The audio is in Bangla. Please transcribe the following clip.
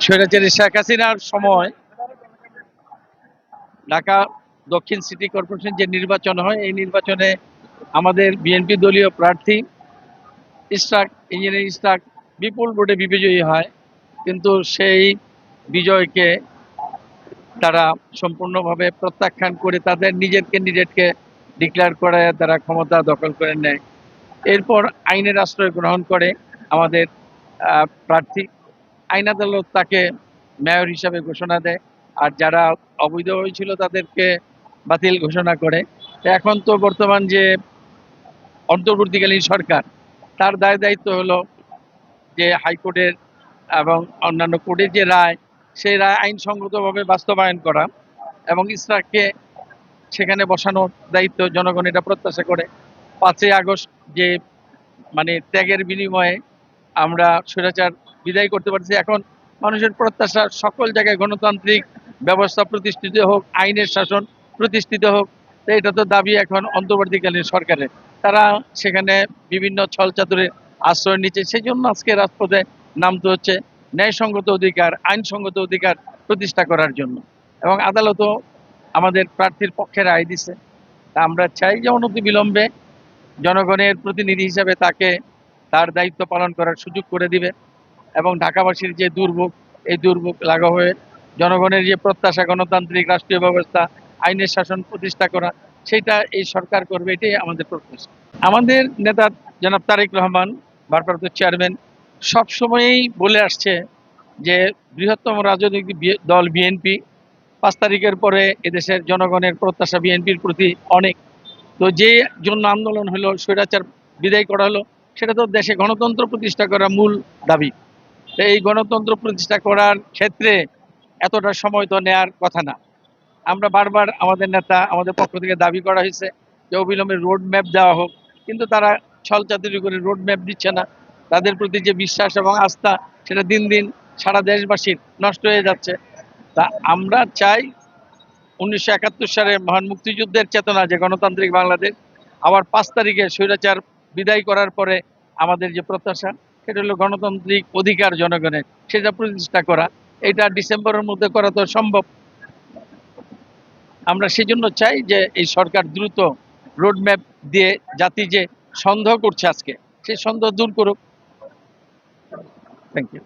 স্বৈরাচারী শেখ হাসিনার সময় ঢাকা দক্ষিণ সিটি কর্পোরেশন যে নির্বাচন হয়, এই নির্বাচনে আমাদের বিএনপি দলীয় প্রার্থী ইশরাক ইঞ্জিনিয়ার ইশরাক বিপুল ভোটে বিজয়ী হয়, কিন্তু সেই বিজয়কে তারা সম্পূর্ণভাবে প্রত্যাখ্যান করে তাদের নিজের ক্যান্ডিডেটকে ডিক্লেয়ার করে তারা ক্ষমতা দখল করে নেয়। এরপর আইনের আশ্রয় গ্রহণ করে আমাদের প্রার্থী। আইন আদালত তাকে মেয়র হিসাবে ঘোষণা দেয়, আর যারা অবৈধ হয়েছিল তাদেরকে বাতিল ঘোষণা করে। এখন তো বর্তমান যে অন্তর্বর্তীকালীন সরকার, তার দায় দায়িত্ব হলো যে হাইকোর্টের এবং অন্যান্য কোর্টের যে রায়, সেই রায় আইনসঙ্গতভাবে বাস্তবায়ন করা এবং ইসরাককে সেখানে বসানোর দায়িত্ব জনগণ এটা প্রত্যাশা করে। 5ই আগস্ট যে ত্যাগের বিনিময়ে আমরা স্বৈরাচার বিদায় করতে পারছি, এখন মানুষের প্রত্যাশা সকল জায়গায় গণতান্ত্রিক ব্যবস্থা প্রতিষ্ঠিত হোক, আইনের শাসন প্রতিষ্ঠিত হোক। তো এটা তো দাবি এখন অন্তর্বর্তীকালীন সরকারের। তারা সেখানে বিভিন্ন ছলচাতুরের আশ্রয় নিচ্ছে, সেই জন্য আজকে রাজপথে নামতে হচ্ছে ন্যায়সঙ্গত অধিকার, আইনসঙ্গত অধিকার প্রতিষ্ঠা করার জন্য। এবং আদালতও আমাদের প্রার্থীর পক্ষে রায় দিছে। তা আমরা চাই যে অনতিবিলম্বে জনগণের প্রতিনিধি হিসাবে তাকে তার দায়িত্ব পালন করার সুযোগ করে দিবে এবং ঢাকাবাসীর যে দুর্ভোগ, এই দুর্ভোগ লাঘব হয়ে জনগণের যে প্রত্যাশা গণতান্ত্রিক রাষ্ট্রীয় ব্যবস্থা, আইনের শাসন প্রতিষ্ঠা করা, সেটা এই সরকার করবে, এটাই আমাদের প্রত্যাশা। আমাদের নেতা জনাব তারেক রহমান, ভারপ্রাপ্ত চেয়ারম্যান, সবসময়ই বলে আসছে যে বৃহত্তম রাজনৈতিক দল বিএনপি, 5 তারিখের পরে এদেশের জনগণের প্রত্যাশা বিএনপির প্রতি অনেক। তো যে জন্য আন্দোলন হলো, স্বৈরাচার বিদায় করা হলো, সেটা তো দেশে গণতন্ত্র প্রতিষ্ঠা করা মূল দাবি। তো এই গণতন্ত্র প্রতিষ্ঠা করার ক্ষেত্রে এতটা সময় তো নেয়ার কথা না। আমরা বারবার আমাদের নেতা, আমাদের পক্ষ থেকে দাবি করা হয়েছে যে অবিলম্বে রোড ম্যাপ দেওয়া হোক, কিন্তু তারা ছলচাতুরি করে রোড ম্যাপ দিচ্ছে না। তাদের প্রতি যে বিশ্বাস এবং আস্থা, সেটা দিন দিন সারা দেশবাসীর নষ্ট হয়ে যাচ্ছে। তা আমরা চাই 1971 সালে মহান মুক্তিযুদ্ধের চেতনা যে গণতান্ত্রিক বাংলাদেশ, আবার 5 তারিখে স্বৈরাচার বিদায় করার পরে আমাদের যে প্রত্যাশা, সেটা হলো গণতান্ত্রিক অধিকার জনগণের, সেটা প্রতিষ্ঠা করা। এটা ডিসেম্বরের মধ্যে করা তো সম্ভব। আমরা সেজন্য চাই যে এই সরকার দ্রুত রোডম্যাপ দিয়ে জাতি যে সন্দেহ করছে আজকে, সেই সন্দেহ দূর করুক। Thank you.